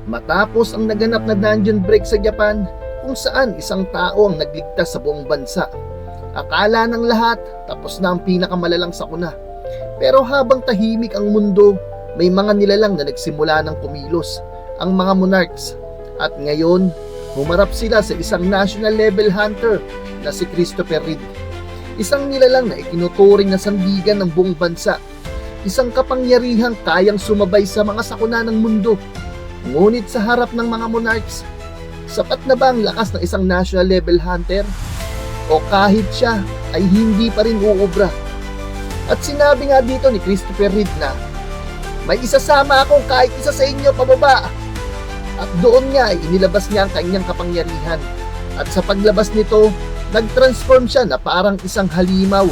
Matapos ang naganap na dungeon break sa Japan, kung saan isang tao ang nagligtas sa buong bansa. Akala ng lahat tapos na ang pinakamalalang sakuna. Pero habang tahimik ang mundo, may mga nilalang na nagsimula ng kumilos, ang mga monarchs. At ngayon, humarap sila sa isang national level hunter na si Christopher Reid. Isang nilalang na ikinuturing na sandigan ng buong bansa. Isang kapangyarihang kayang sumabay sa mga sakuna ng mundo. Ngunit sa harap ng mga monarchs, sapat na ba ang lakas ng isang national level hunter? O kahit siya ay hindi pa rin uubra? At sinabi nga dito ni Christopher Reid na, may isasama akong kahit isa sa inyo pababa. At doon nga ay inilabas niya ang kanyang kapangyarihan. At sa paglabas nito, nag-transform siya na parang isang halimaw.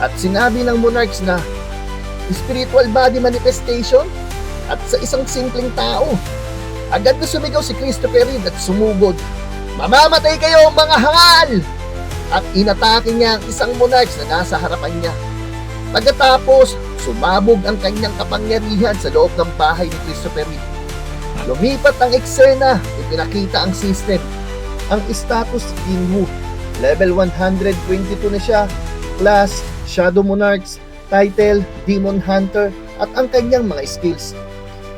At sinabi ng monarchs na, spiritual body manifestation? At sa isang simpleng tao, agad na sumigaw si Christopher Reid at sumugod, mamamatay kayo mga hangal! At inatake niya ang isang monarchs na nasa harapan niya. Pagkatapos, sumabog ang kanyang kapangyarihan sa loob ng bahay ni Christopher Reid. Lumipat ang eksena, ipinakita ang system. Ang status Jinwoo, level 122 na siya, class Shadow Monarchs, title Demon Hunter, at ang kanyang mga skills.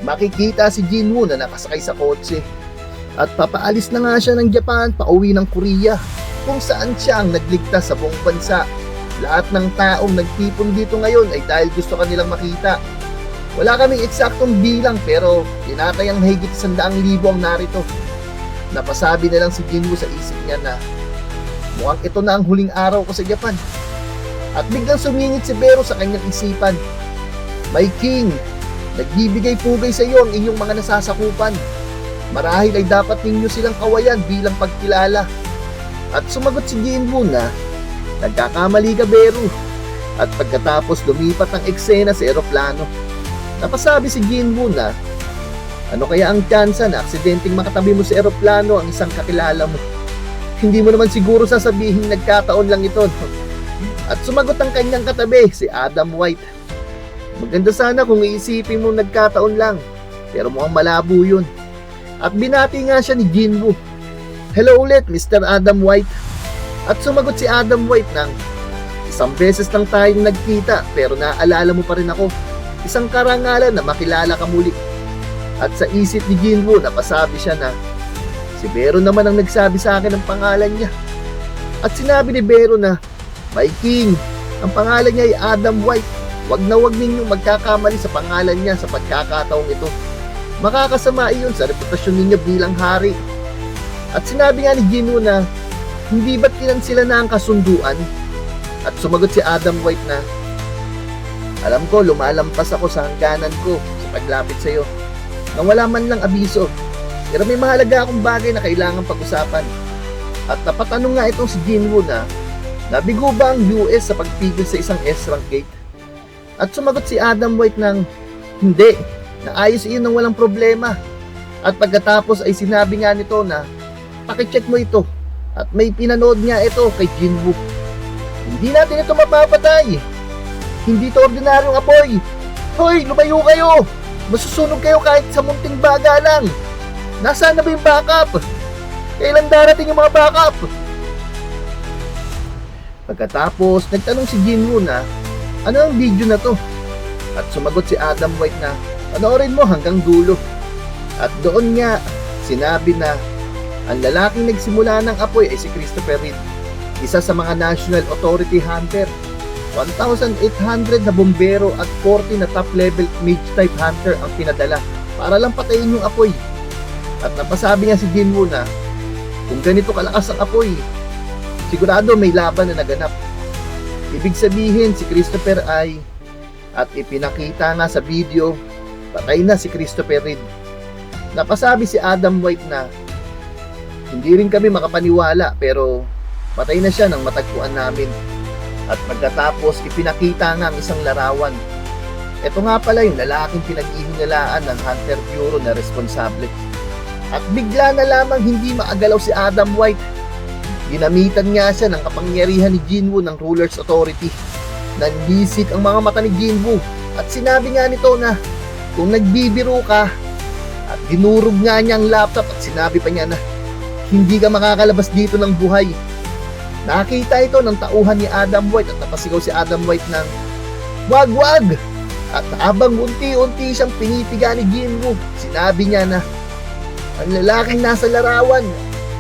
Makikita si Jinwoo na nakasakay sa kotse. At papaalis na nga siya ng Japan pauwi ng Korea, kung saan siya ang nagligtas sa buong bansa. Lahat ng taong nagtipon dito ngayon ay dahil gusto kanilang makita. Wala kaming eksaktong bilang pero tinatayang mahigit 100,000 ang narito. Napasabi na lang si Jinwoo sa isip niya na mukhang ito na ang huling araw ko sa Japan. At biglang sumingit si Bero sa kanyang isipan. My King, nagbibigay pugay sa iyo ang inyong mga nasasakupan. Marahil ay dapat ninyo silang kawayan bilang pagkilala. At sumagot si Jinwoo na, nagkakamali ka Bero. At pagkatapos lumipat ang eksena sa eroplano. Napasabi si Jinwoo na, ano kaya ang tsansa na aksidenteng makatabi mo sa eroplano ang isang kakilala mo? Hindi mo naman siguro sasabihin nagkataon lang ito. At sumagot ang kanyang katabi, si Adam White. Maganda sana kung iisipin mo nagkataon lang, pero mukhang malabo yun. At binati nga siya ni Jinwoo. Hello ulit, Mr. Adam White. At sumagot si Adam White ng, isang beses lang tayong nagkita pero naaalala mo pa rin ako. Isang karangalan na makilala ka muli. At sa isip ni Jinwoo, napasabi siya na, si Bero naman ang nagsabi sa akin ng pangalan niya. At sinabi ni Bero na, My King, ang pangalan niya ay Adam White. Wag na wag ninyong magkakamali sa pangalan niya sa pagkakataong ito. Makakasama iyon sa reputasyon ninyo bilang hari. At sinabi nga ni Jinwoo na, hindi ba't kinansila na ang kasunduan? At sumagot si Adam White na, alam ko lumalampas ako sa hangganan ko sa paglapit sa iyo nang wala man lang abiso. Pero may mahalaga akong bagay na kailangan pag-usapan. At napatanong nga itong si Jinwoo na, nabigo ba ang US sa pagpigil sa isang S-rank gate? At sumagot si Adam White ng, hindi, naayos iyon ng walang problema. At pagkatapos ay sinabi nga nito na, pakicheck mo ito. At may pinanood niya ito kay Jinwoo. Hindi natin ito mapapatay. Hindi to ordinaryong apoy. Hoy, lumayo kayo. Masusunog kayo kahit sa munting baga lang. Nasaan na ba yung backup? Kailan darating yung mga backup? Pagkatapos, nagtanong si Jinwoo na, ano ang video na to? At sumagot si Adam White na, panoorin mo hanggang dulo. At doon nga, sinabi na, ang lalaking nagsimula ng apoy ay si Christopher Reid, isa sa mga National Authority Hunter. 1,800 na bombero at 40 na top level mage type hunter ang pinadala para lang patayin yung apoy. At napasabi nga si Jinwoo na, kung ganito kalakas ang apoy, sigurado may laban na naganap. Ibig sabihin si Christopher ay, at ipinakita nga sa video, patay na si Christopher Reid. Napasabi si Adam White na, hindi rin kami makapaniwala pero patay na siya nang matagpuan namin. At pagkatapos ipinakita nga ang isang larawan. Ito nga pala yung lalaking pinag-ihinalaan ng Hunter Bureau na responsable. At bigla na lamang hindi maagalaw si Adam White. Ginamitan nga siya ng kapangyarihan ni Jinwoo ng Ruler's Authority. Nanbisik ang mga mata ni Jinwoo at sinabi nga nito na kung nagbibiro ka, At dinurog nga niya ang laptop at sinabi pa niya na hindi ka makakalabas dito ng buhay. Nakita ito ng tauhan ni Adam White at napasigaw si Adam White ng wag wag. At habang unti-unti siyang pinipiga ni Jinwoo, sinabi niya na ang lalaking nasa larawan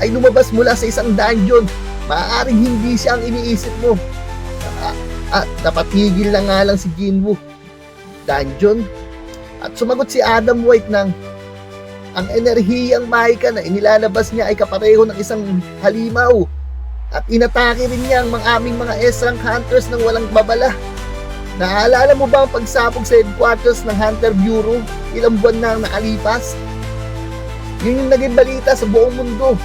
ay lumabas mula sa isang dungeon. Maaaring hindi siya ang iniisip mo. At napatigil na nga lang si Jinwoo. Dungeon? At sumagot si Adam White ng ang enerhiyang mahika na inilalabas niya ay kapareho ng isang halimaw. At inatake rin niya ang aming mga S-rank hunters ng walang babala. Naalala mo ba ang pagsabog sa headquarters ng Hunter Bureau ilang buwan na ang nakalipas? Yun yung naging balita sa buong mundo.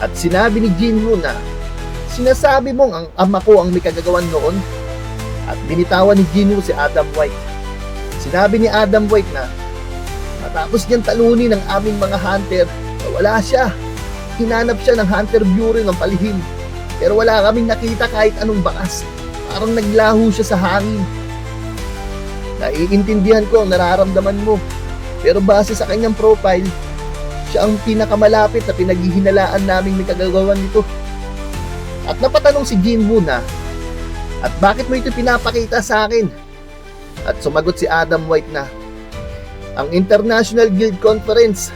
At sinabi ni Jinwoo na sinasabi mong ang ama ko ang may kagagawan noon. At binitawan ni Jinwoo si Adam White. Sinabi ni Adam White na matapos niyang talunin ng aming mga hunter, wala siya. Hinanap siya ng Hunter Bureau ng palihim. Pero wala kaming nakita kahit anong bakas. Parang naglaho siya sa hangin. Naiintindihan ko ang nararamdaman mo. Pero base sa kanyang profile, siya ang pinakamalapit na pinaghihinalaan naming may kagagawan nito. At napatanong si Jinwoo na, at bakit mo ito pinapakita sa akin? At sumagot si Adam White na, ang International Guild Conference,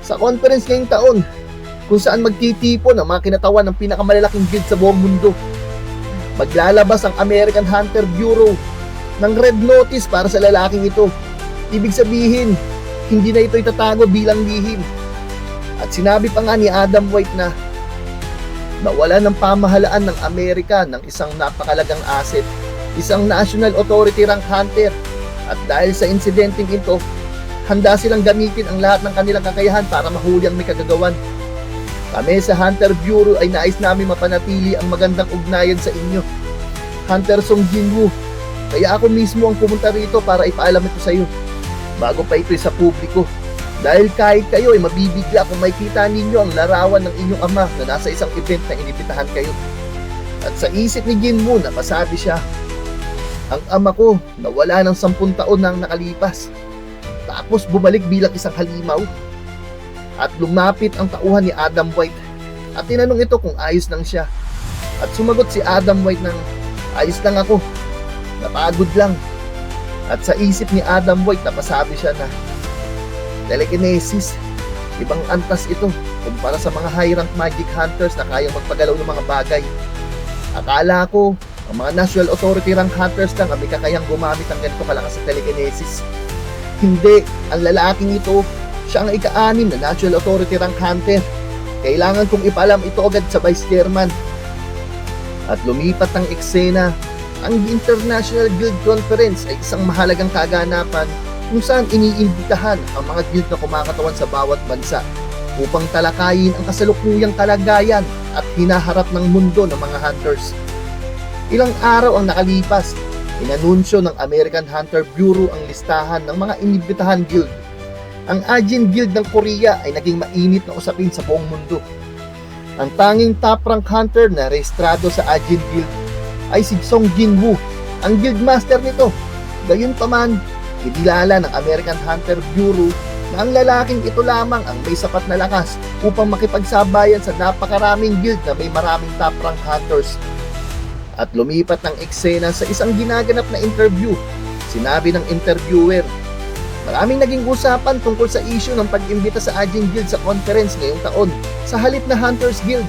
sa conference ngayong taon, kung saan magtitipon ang mga kinatawan ng pinakamalalaking guild sa buong mundo. Maglalabas ang American Hunter Bureau ng red notice para sa lalaking ito. Ibig sabihin, hindi na ito itatago bilang lihim. At sinabi pa nga ni Adam White na nawala ng pamahalaan ng Amerika ng isang napakalagang asset, isang national authority rank hunter. At dahil sa insidenteng ito, handa silang gamitin ang lahat ng kanilang kakayahan para mahuli ang may kagagawan. Kami sa Hunter Bureau ay nais namin mapanatili ang magandang ugnayan sa inyo, Hunter Song Jinwoo. Kaya ako mismo ang pumunta rito para ipaalam ito sa iyo bago pa ito sa publiko. Dahil kahit kayo ay mabibigla kung makita ninyo ang larawan ng inyong ama na nasa isang event na inibitahan kayo. At sa isip ni Jinwoo, napasabi siya, ang ama ko nawala ng 10 taon nang nakalipas. Tapos bumalik bilang isang halimaw. At lumapit ang tauhan ni Adam White at tinanong ito kung ayos lang siya. At sumagot si Adam White ng ayos lang ako, napagod lang. At sa isip ni Adam White, napasabi siya na telekinesis, ibang antas ito kumpara sa mga high rank magic hunters na kayang magpagalaw ng mga bagay. Akala ko ang mga national authority rank hunters lang ang may kakayang gumamit ng ganito kalakas sa telekinesis. Hindi, ang lalaking ito, siya ang ika-6 na national authority rank hunter. Kailangan kong ipaalam ito agad sa vice chairman. At lumipat ang eksena. Ang International Guild Conference ay isang mahalagang kaganapan kung saan iniimbitahan ang mga guild na kumakatawan sa bawat bansa upang talakayin ang kasalukuyang kalagayan at hinaharap ng mundo ng mga hunters. Ilang araw ang nakalipas, inanunsyo ng American Hunter Bureau ang listahan ng mga inibitahan guild. Ang Ajin Guild ng Korea ay naging mainit na usapin sa buong mundo. Ang tanging top rank hunter na rehistrado sa Ajin Guild ay si Song Jinwoo, ang guild master nito. Gayunpaman, inilala ng American Hunter Bureau na ang lalaking ito lamang ang may sapat na lakas upang makipagsabayan sa napakaraming guild na may maraming top rank hunters. At lumipat ng eksena sa isang ginaganap na interview. Sinabi ng interviewer, maraming naging usapan tungkol sa issue ng pag-imbita sa Ajin Guild sa conference ngayong taon sa halip na Hunters Guild.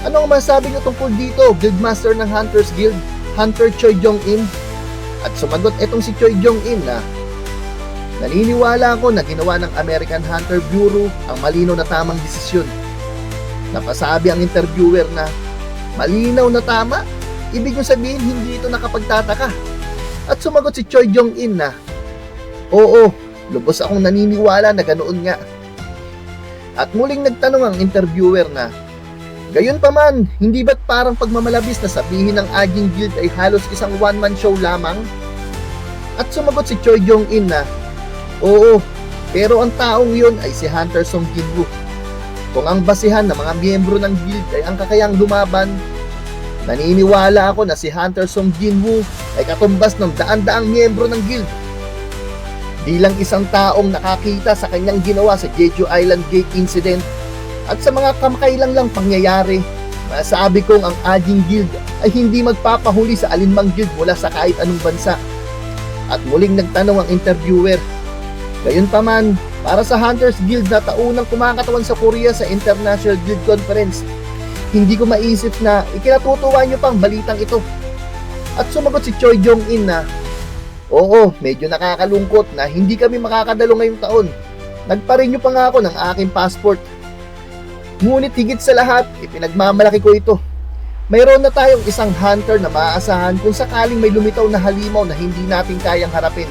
Ano ang masabi niyo tungkol dito, Guildmaster ng Hunters Guild, Hunter Choi Jong-in? At sumagot itong si Choi Jong-in na naniniwala ako na ginawa ng American Hunter Bureau ang malinaw na tamang desisyon. Napasabi ang interviewer na malinaw na tama? Ibig nyo sabihin hindi ito nakapagtataka? At sumagot si Choi Jong-in na oo, lubos akong naniniwala na ganoon nga. At muling nagtanong ang interviewer na gayunpaman, hindi ba't parang pagmamalabis na sabihin ng Ajin Guild ay halos isang one-man show lamang? At sumagot si Choi Jong-in na oo, pero ang taong yun ay si Hunter Song Jinwoo. Kung ang basihan ng mga miyembro ng guild ay ang kakayang lumaban, naniniwala ako na si Hunter Song Jinwoo ay katumbas ng daan-daang miyembro ng guild. Bilang isang taong nakakita sa kanyang ginawa sa Jeju Island Gate incident at sa mga kamakailang lang pangyayari, masabi kong ang Ajin Guild ay hindi magpapahuli sa alinmang guild mula sa kahit anong bansa. At muling nagtanong ang interviewer, gayunpaman, para sa Hunters Guild na taunang kumakatawan sa Korea sa International Guild Conference, hindi ko maisip na ikinatutuwa nyo pang balitang ito. At sumagot si Choi Jong-in na, oo, medyo nakakalungkot na hindi kami makakadalo ngayong taon. Nagpa-renew pa nga ako ng aking passport. Ngunit higit sa lahat, ipinagmamalaki ko ito. Mayroon na tayong isang hunter na maaasahan kung sakaling may lumitaw na halimaw na hindi natin kayang harapin.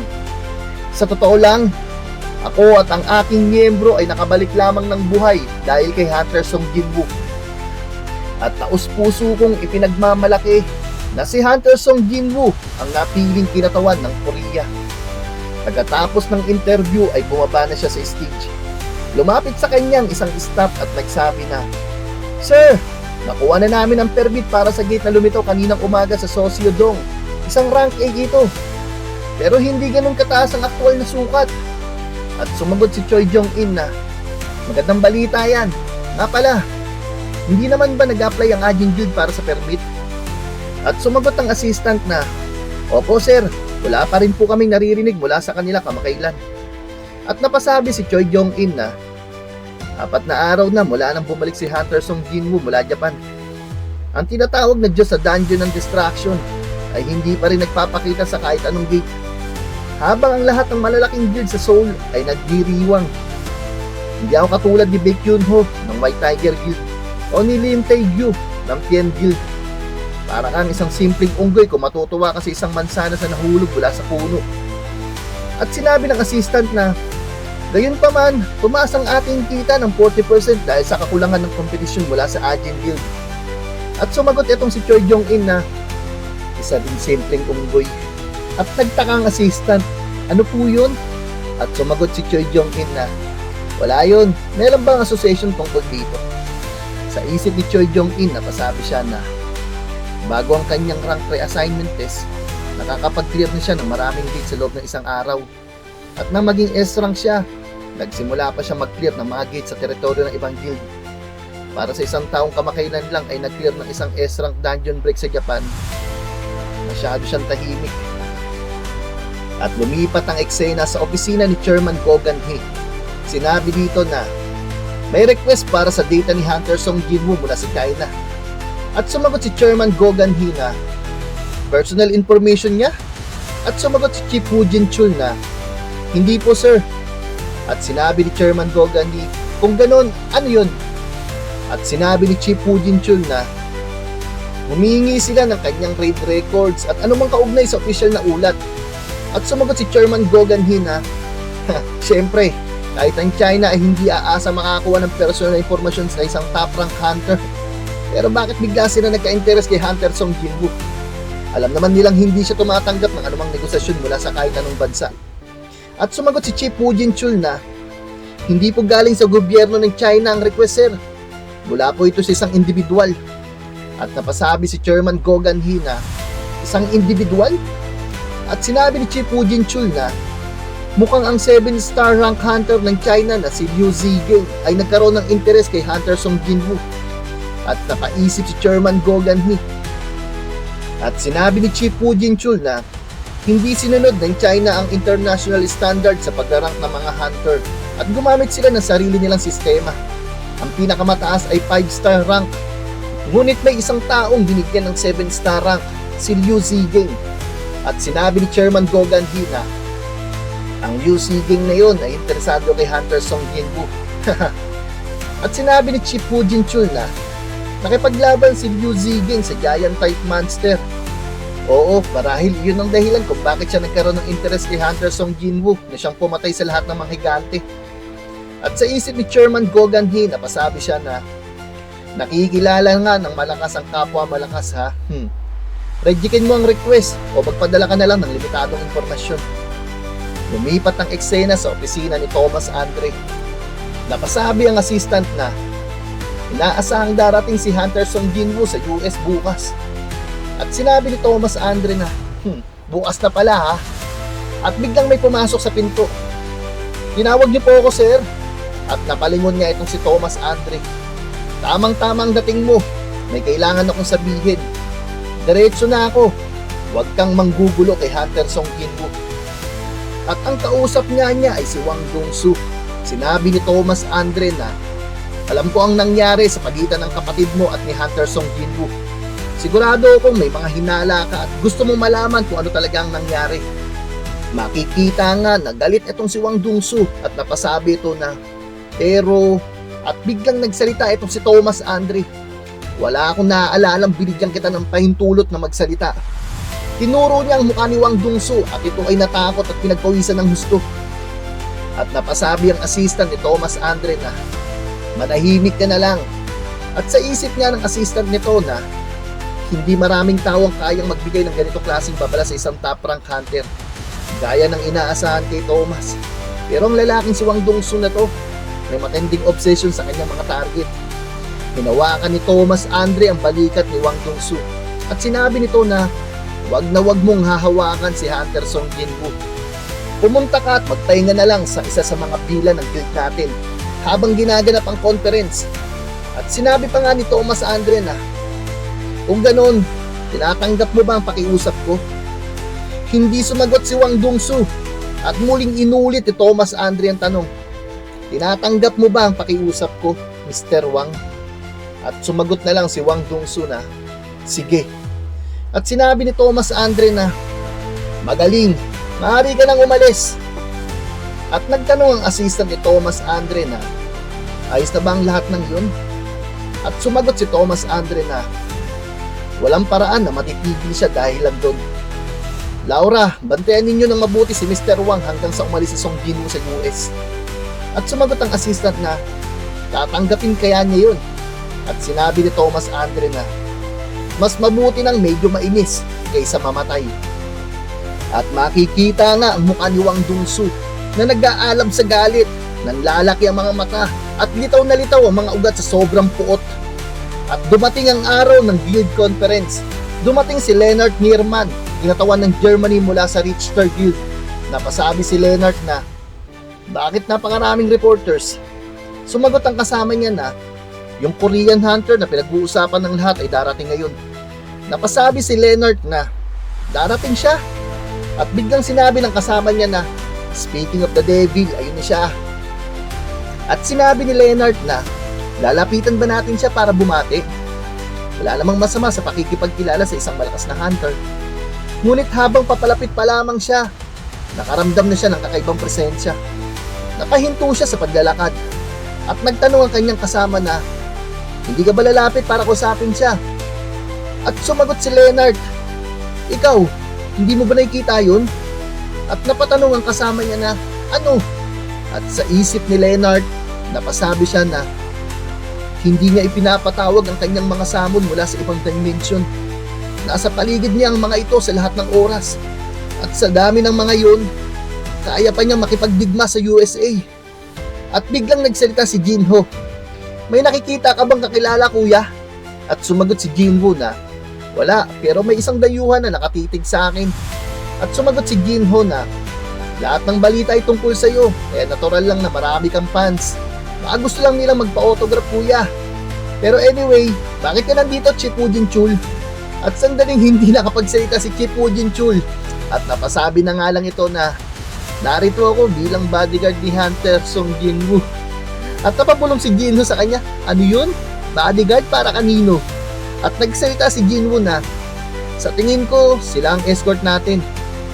Sa totoo lang, ako at ang aking miyembro ay nakabalik lamang ng buhay dahil kay Hunter Song Jin-woo. At taus-puso kong ipinagmamalaki na si Hunter Song Jin-woo ang napiling kinatawan ng Korea. Pagkatapos ng interview ay bumaba na siya sa stage. Lumapit sa kanyang isang staff at nagsabi na, "Sir, nakuha na namin ang permit para sa gate na lumitaw kaninang umaga sa Sosiodong. Isang rank A ito. Pero hindi ganun kataas ang aktual na sukat." At sumagot si Choi Jong-in na, "Magandang balita yan. Nga pala, hindi naman ba nag-apply ang Ajin Guild para sa permit?" At sumagot ang assistant na, "Opo sir, wala pa rin po kaming naririnig mula sa kanila kamakailan." At napasabi si Choi Jong-in na, 4 na araw na mula nang bumalik si Hunter Song Jin-woo mula Japan. Ang tinatawag na Diyos sa Dungeon ng Distraction ay hindi pa rin nagpapakita sa kahit anong gate. Habang ang lahat ng malalaking guild sa Seoul ay nagdiriwang. Hindi ako katulad ni Baek Yoon-ho ng White Tiger Guild o ni Lim Tae-gyu ng Tien Guild. Para kang isang simpleng unggoy kung matutuwa ka sa isang mansanas na nahulog mula sa puno. At sinabi ng assistant na, gayunpaman, tumaas ang ating kita ng 40% dahil sa kakulangan ng kompetisyon mula sa Ajin Guild. At sumagot itong si Choi Jong-in na, isa din simpleng unggoy. At nagtaka ang assistant, ano po yun? At sumagot si Choi Jong-in na, wala yun, meron bang association tungkol dito? Sa isip ni Choi Jong-in, napasabi siya na, bago ang kanyang rank reassignment test, nakakapag-clear na siya ng maraming gate sa loob ng isang araw. At nang maging S-rank siya, nagsimula pa siya mag-clear ng mga gate sa teritoryo ng ibang guild. Para sa isang taong kamakailan lang ay nag-clear ng isang S-rank dungeon break sa Japan, masyado siyang tahimik. At lumipat ang eksena sa opisina ni Chairman Go Gan-hee. Sinabi dito na may request para sa data ni Hunter Song Jin-woo mula sa China. At sumagot si Chairman Go Gan-hee na personal information niya? At sumagot si Chief Woo Jin-chul na hindi po sir. At sinabi ni Chairman Go Gan-hee, kung ganun, ano yun? At sinabi ni Chief Woo Jin-chul na humihingi sila ng kanyang raid records at anumang kaugnay sa opisyal na ulat. At sumagot si Chairman Go Gan-hee na, siyempre, kahit ang China ay hindi aasa makakuha ng personal na informasyon sa isang top rank hunter. Pero bakit bigla sila nagka-interest kay Hunter Song Jin-woo? Alam naman nilang hindi siya tumatanggap ng anumang negosasyon mula sa kahit anong bansa. At sumagot si Chief Woo Jin-chul na, hindi po galing sa gobyerno ng China ang request sir. Mula po ito sa isang individual. At napasabi si Chairman Go Gan-hee na, isang individual? At sinabi ni Chief Woo Jin-chul na, mukhang ang 7-star rank hunter ng China na si Liu Zhigang ay nagkaroon ng interest kay Hunter Song Jin-woo. At napaisip si Chairman Go Gan-hee. At sinabi ni Chief Woo Jin-chul na hindi sinunod ng China ang international standard sa pagrank ng mga hunter at gumamit sila ng sarili nilang sistema. Ang pinakamataas ay 5-star rank. Ngunit may isang taong binigyan ng 7-star rank, si Liu Zhigang. At sinabi ni Chairman Go Gan-hee na ang Liu Zhigang na yun ay interesado kay Hunter Song Jin-woo. At sinabi ni Chief Woo Jin-chul na nakipaglaban si Liu Zhigang sa giant type monster. Oo, marahil yun ang dahilan kung bakit siya nagkaroon ng interest kay Hunter Song Jin-woo na siyang pumatay sa lahat ng mga higante. At sa isip ni Chairman Go Gan-hee, napasabi siya na nakikilala nga ng malakas ang kapwa malakas ha. Rejectin mo ang request o magpadala ka na lang ng limitadong impormasyon. Lumipat ang eksena sa opisina ni Thomas Andre. Napasabi ang assistant na inaasahang darating si Hunter Song Jin-woo sa US bukas. At sinabi ni Thomas Andre na, bukas na pala ha. At biglang may pumasok sa pinto. Tinawag niyo po ako, sir. At napalingon niya itong si Thomas Andre. Tamang-tamang dating mo. May kailangan akong sabihin. Diretso na ako. Huwag kang manggugulo kay Hunter Song Jin-woo. At ang kausap niya ay si Wang Dong-su. Sinabi ni Thomas Andre na, alam ko ang nangyari sa pagitan ng kapatid mo at ni Hunter Song Jin-woo. Sigurado akong may mga hinala ka at gusto mong malaman kung ano talaga ang nangyari. Makikita nga na galit itong si Wang Dong-su at napasabi ito na, pero, at biglang nagsalita itong si Thomas Andre. Wala akong naaalalang binigyan kita ng pahintulot na magsalita. Tinuro niya ang mukha ni Wang Dong-su at ito ay natakot at pinagpawisan ng husto. At napasabi ang assistant ni Thomas Andre na, manahimik ka na lang. At sa isip niya ng assistant nito na, hindi maraming tao ang kayang magbigay ng ganito klaseng babala sa isang top rank hunter. Gaya ng inaasahan kay Thomas. Pero ang lalaking si Wang Dong-su na to, may matinding obsession sa kanyang mga target. Hinawakan ni Thomas Andre ang balikat ni Wang Dong-su at sinabi nito na wag mong hahawakan si Hunter Song Jin-woo. Pumunta ka at magpahinga na lang sa isa sa mga pila ng guild natin habang ginaganap ang conference. At sinabi pa nga ni Thomas Andre na, kung ganon, tinatanggap mo ba ang pakiusap ko? Hindi sumagot si Wang Dong-su at muling inulit ni Thomas Andre ang tanong, tinatanggap mo ba ang pakiusap ko, Mr. Wang? At sumagot na lang si Wang Dong-su na, sige. At sinabi ni Thomas Andre na, magaling, maaari ka nang umalis. At nagtanong ang assistant ni Thomas Andre na, ayos na ba ang lahat ng yun? At sumagot si Thomas Andre na, walang paraan na matitigil siya dahil lang doon. Laura, bantayan ninyo ng mabuti si Mr. Wang hanggang sa umalis si Song Jin-woo sa US. At sumagot ang assistant na, tatanggapin kaya niya yun. At sinabi ni Thomas Andre na, mas mabuti nang medyo mainis kaysa mamatay. At makikita nga ang mukha ni Wang Dong-su na nag-aalab sa galit, nanlalaki ang mga mata at litaw na litaw ang mga ugat sa sobrang puot. At dumating ang araw ng guild conference. Dumating si Leonard Nierman, ginatawan ng Germany mula sa Richter Guild. Napasabi si Leonard na, bakit napakaraming reporters? Sumagot ang kasama niya na, yung Korean hunter na pinag-uusapan ng lahat ay darating ngayon. Napasabi si Leonard na, darating siya. At biglang sinabi ng kasama niya na, speaking of the devil, ayun na siya. At sinabi ni Leonard na, lalapitan ba natin siya para bumati? Wala namang masama sa pakikipagkilala sa isang malakas na hunter. Ngunit habang papalapit pa lamang siya, nakaramdam na siya ng kakaibang presensya. Napahinto siya sa paglalakad at nagtanong ang kanyang kasama na, hindi ka ba lalapit para kusapin siya? At sumagot si Leonard, ikaw, hindi mo ba nakikita yun? At napatanong ang kasama niya na, ano? At sa isip ni Leonard, napasabi siya na, hindi niya ipinapatawag ang kanyang mga samon mula sa ibang dimension. Nasa paligid niya ang mga ito sa lahat ng oras. At sa dami ng mga yun, kaya pa niyang makipagdigma sa USA. At biglang nagsalita si Jin-ho, may nakikita ka bang kakilala, kuya? At sumagot si Jin-woo na, wala, pero may isang dayuhan na nakatitig sa akin. At sumagot si Jin-ho na, lahat ng balita ay tungkol sa iyo, kaya natural lang na marami kang fans. Baka gusto lang nilang magpa-autograph, kuya. Pero anyway, bakit ka nandito, Chip Woo-jin-chul? At sandaling hindi nakapagsalita si Chip Woo-jin-chul. At napasabi na nga lang ito na, narito ako bilang bodyguard ni Hunter Song Jin-woo. At napabulong si Jin-ho sa kanya, ano yun? Bodyguard para kanino? At nagsalita si Jin-woo na, sa tingin ko, sila ang escort natin.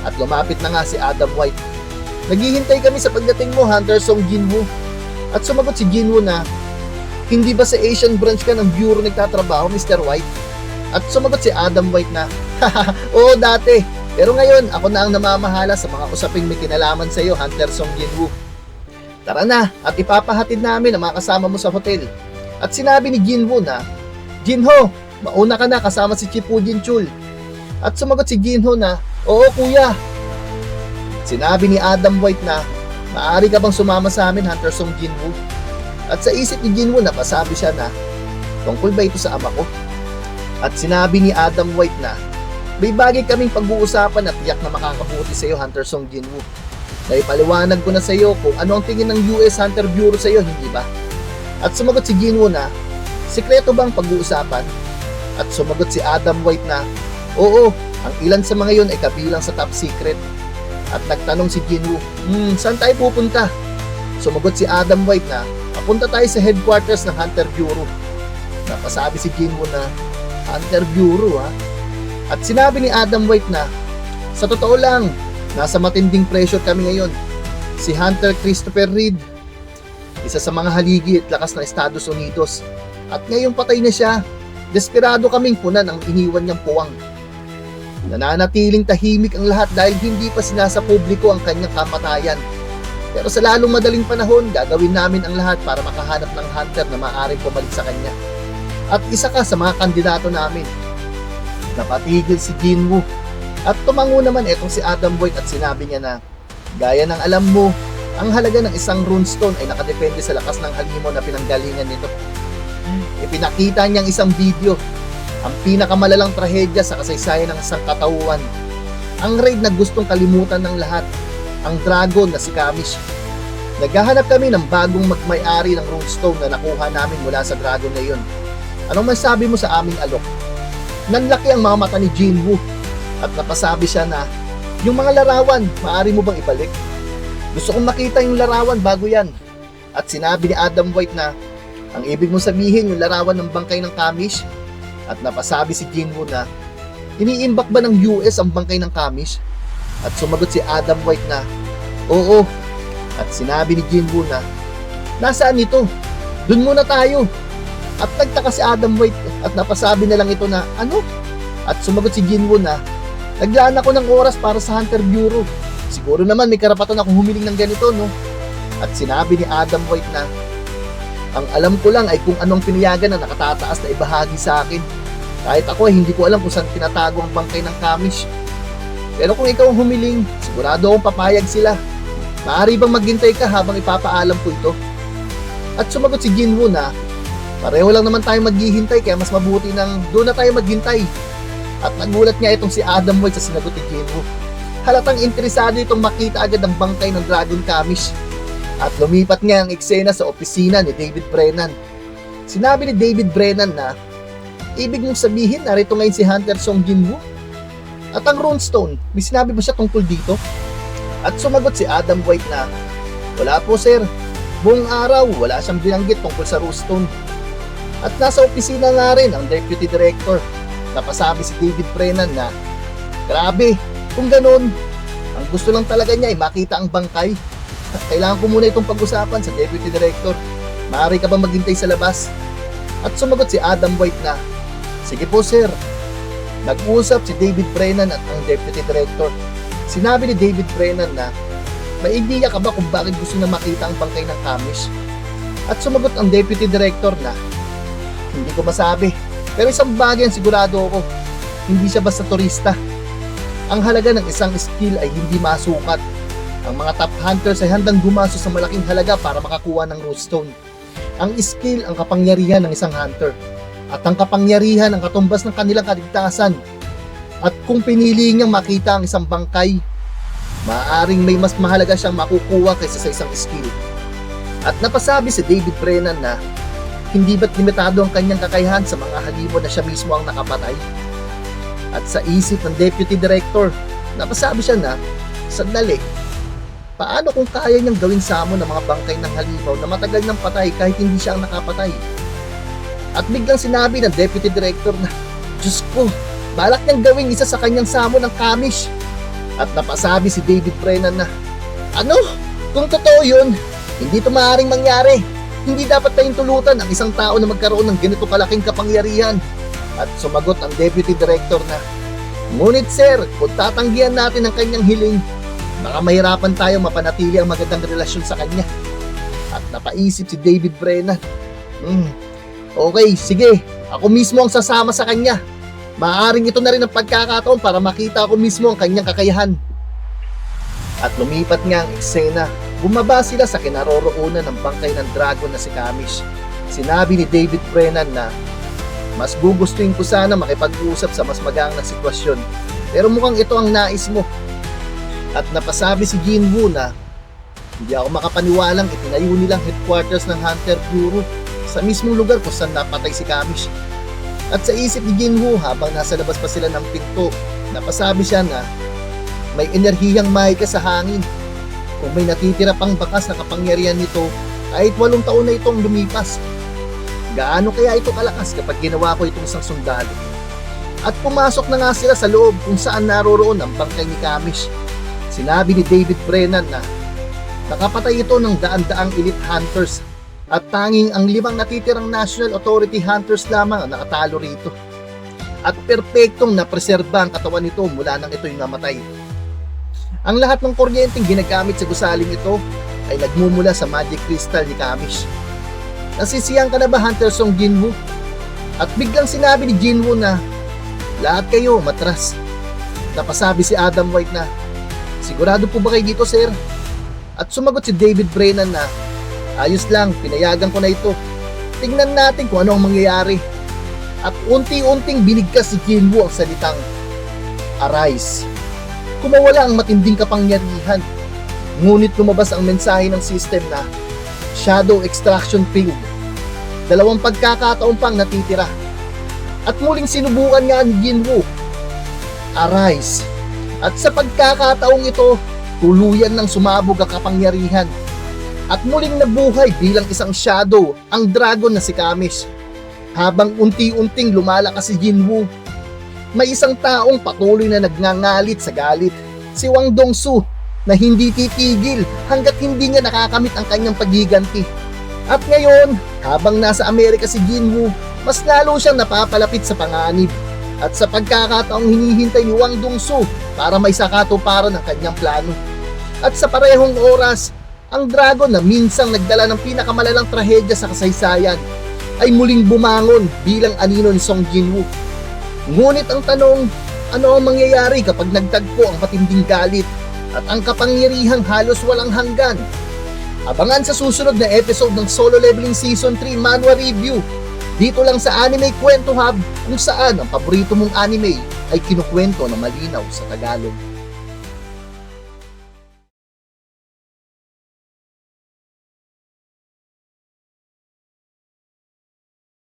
At lumapit na nga si Adam White. Naghihintay kami sa pagdating mo, Hunter Song Jin-woo. At sumagot si Jin-woo na, hindi ba sa Asian branch ka ng bureau nagtatrabaho, Mr. White? At sumagot si Adam White na, oo dati, pero ngayon ako na ang namamahala sa mga usaping may kinalaman sa iyo, Hunter Song Jin-woo. Tara na, at ipapahatid namin ang mga kasama mo sa hotel. At sinabi ni Jin-woo na, Jin-ho, mauna ka na kasama si Chip Woo-jin-chul. At sumagot si Jin-ho na, oo kuya. Sinabi ni Adam White na, maaari ka bang sumama sa amin, Hunter Song Jin-woo? At sa isip ni Jin-woo napasabi siya na, tungkol ba ito sa ama ko? At sinabi ni Adam White na, may bagay kaming pag-uusapan at tiyak na makakabuti sa iyo, Hunter Song Jin-woo. Naipaliwanag ko na sa iyo kung ano ang tingin ng US Hunter Bureau sa iyo, hindi ba? At sumagot si Jinwoo na, sikreto bang pag-uusapan? At sumagot si Adam White na, oo, ang ilan sa mga yun ay kabilang sa top secret. At nagtanong si Jinwoo, saan tayo pupunta? Sumagot si Adam White na, papunta tayo sa headquarters ng Hunter Bureau. Napasabi si Jinwoo na, Hunter Bureau ha? At sinabi ni Adam White na, sa totoo lang, nasa matinding pressure kami ngayon. Si Hunter Christopher Reed, isa sa mga haligi at lakas ng Estados Unidos. At ngayong patay na siya, desperado kaming punan ang iniwan niyang puwang. Nananatiling tahimik ang lahat dahil hindi pa sinasa publiko ang kanyang kamatayan. Pero sa lalong madaling panahon, gagawin namin ang lahat para makahanap ng hunter na maaaring pumalik sa kanya. At isa ka sa mga kandidato namin. Napatigil si Jinwoo. At tumango naman itong si Adam White at sinabi niya na, gaya ng alam mo, ang halaga ng isang runestone ay nakadepende sa lakas ng halimaw na pinanggalingan nito. Ipinakita niyang isang video, ang pinakamalalang trahedya sa kasaysayan ng isang katauhan. Ang raid na gustong kalimutan ng lahat, ang dragon na si Kamish. Naghahanap kami ng bagong magmay-ari ng runestone na nakuha namin mula sa dragon na iyon. Anong masabi mo sa aming alok? Nanlaki ang mga mata ni Jinwoo at napasabi siya na, yung mga larawan, maaari mo bang ibalik? Gusto kong makita yung larawan bago yan. At sinabi ni Adam White na, ang ibig mong sabihin yung larawan ng bangkay ng Kamish? At napasabi si Jinwoo na, iniimbak ba ng US ang bangkay ng Kamish? At sumagot si Adam White na, oo. At sinabi ni Jinwoo na, nasaan ito? Dun muna tayo. At nagtaka si Adam White at napasabi na lang ito na, ano? At sumagot si Jinwoo na, naglaan ako ng oras para sa Hunter Bureau. Siguro naman may karapatan akong humiling ng ganito, no? At sinabi ni Adam White na, ang alam ko lang ay kung anong pinayagan na nakatataas na ibahagi sa akin. Kahit ako ay hindi ko alam kung saan tinatago ang bangkay ng Kamish. Pero kung ikaw ang humiling, sigurado akong papayag sila. Maaari bang maghintay ka habang ipapaalam ko ito? At sumagot si Jinwoo na, pareho lang naman tayo maghihintay kaya mas mabuti nang doon na tayo maghintay. At nagulat nga itong si Adam White sa sinagot ni Jinwoo. Halatang interesado itong makita agad ang bangkay ng Dragon Kamish. At lumipat nga ang eksena sa opisina ni David Brennan. Sinabi ni David Brennan na, ibig mong sabihin narito ngayon si Hunter Song Jinwoo? At ang runestone, may sinabi ba siya tungkol dito? At sumagot si Adam White na, wala po sir, buong araw wala siyang binanggit tungkol sa runestone. At nasa opisina nga rin ang Deputy Director. Napasabi si David Brennan na, grabe, kung ganun, ang gusto lang talaga niya ay makita ang bangkay. At kailangan ko muna itong pag-usapan sa Deputy Director. Maaari ka ba maghintay sa labas? At sumagot si Adam White na, sige po sir. Nag-uusap si David Brennan at ang Deputy Director. Sinabi ni David Brennan na, may idea ka ba kung bakit gusto na makita ang bangkay ng Kamish? At sumagot ang Deputy Director na, hindi ko masabi. Pero isang bagay ang sigurado ako, hindi siya basta turista. Ang halaga ng isang skill ay hindi masukat. Ang mga top hunters ay handang gumastos sa malaking halaga para makakuha ng runestone. Ang skill ang kapangyarihan ng isang hunter. At ang kapangyarihan ang katumbas ng kanilang kaligtasan. At kung pinili niyang makita ang isang bangkay, maaaring may mas mahalaga siyang makukuha kaysa sa isang skill. At napasabi si David Brennan na, hindi ba't limitado ang kanyang kakayahan sa mga halimaw na siya mismo ang nakapatay? At sa isip ng Deputy Director, napasabi siya na, sandali, paano kung kaya niyang gawin sa amon ng mga bangkay ng halimaw na matagal nang patay kahit hindi siya ang nakapatay? At biglang sinabi ng Deputy Director na, Diyos ko, balak niyang gawin isa sa kanyang samon ng Kamish. At napasabi si David Brennan na, ano? Kung totoo yun, hindi ito maaaring mangyari. Hindi dapat tayong tulutan ang isang tao na magkaroon ng ganito kalaking kapangyarihan. At sumagot ang Deputy Director na, ngunit sir, kung tatanggihan natin ang kanyang hiling, baka mahirapan tayo mapanatili ang magandang relasyon sa kanya. At napaisip si David Brennan, okay, sige, ako mismo ang sasama sa kanya. Maaaring ito na rin ang pagkakataon para makita ako mismo ang kanyang kakayahan. At lumipat nga ang eksena. Bumaba sila sa kinaroroonan ng bangkay ng dragon na si Kamish. Sinabi ni David Brennan na, mas gugustuhin ko sana makipag-usap sa mas magaan na sitwasyon. Pero mukhang ito ang nais mo. At napasabi si Jinwoo na hindi ako makapaniwalang itinayo nilang headquarters ng Hunter Bureau sa mismong lugar kung saan napatay si Kamish. At sa isip ni Jinwoo habang nasa labas pa sila ng pinto, napasabi siya na may enerhiyang mahika sa hangin. Kung may natitira pang bakas na kapangyarihan nito, kahit 8 taon na itong lumipas. Gaano kaya ito kalakas kapag ginawa ko itong isang sundalo? At pumasok na nga sila sa loob kung saan naroroon ang bangkay ni Kamish. Sinabi ni David Brennan na nakapatay ito ng daan-daang elite hunters at tanging ang 5 natitirang National Authority hunters lamang ang nakatalo rito. At perpektong napreserba ang katawan nito mula nang ito'y namatay. Ang lahat ng kuryenteng ginagamit sa gusaling ito ay nagmumula sa magic crystal ni Kamish. Nasisiyang ka na ba, Hunter Song Jinwoo? At biglang sinabi ni Jinwoo na lahat kayo matras. Napasabi si Adam White na sigurado po ba kayo dito, sir? At sumagot si David Brennan na ayos lang, pinayagan ko na ito. Tingnan natin kung ano ang mangyayari. At unti-unting binigkas si Jinwoo ang salitang arise. Kumawala ang matinding kapangyarihan. Ngunit lumabas ang mensahe ng system na Shadow Extraction Field. 2 pagkakataon pang natitira. At muling sinubukan nga ni Jinwoo arise. At sa pagkakataong ito, tuluyan ng sumabog ang kapangyarihan. At muling nabuhay bilang isang shadow ang dragon na si Kamish. Habang unti-unting lumalakas si Jinwoo, may isang taong patuloy na nagngangalit sa galit, si Wang Dongsu, na hindi titigil hanggat hindi niya nakakamit ang kanyang paghiganti. At ngayon, habang nasa Amerika si Jinwoo, mas lalo siyang napapalapit sa panganib. At sa pagkakataong hinihintay ni Wang Dongsu para may sakatuparan ang kanyang plano. At sa parehong oras, ang dragon na minsang nagdala ng pinakamalalang trahedya sa kasaysayan ay muling bumangon bilang anino ni Song Jinwoo. Ngunit ang tanong, ano ang mangyayari kapag nagtagpo ang matinding galit at ang kapangyarihang halos walang hanggan? Abangan sa susunod na episode ng Solo Leveling Season 3 Manhwa Review dito lang sa Anime Kwento Hub, kung saan ang paborito mong anime ay kinukwento na malinaw sa Tagalog.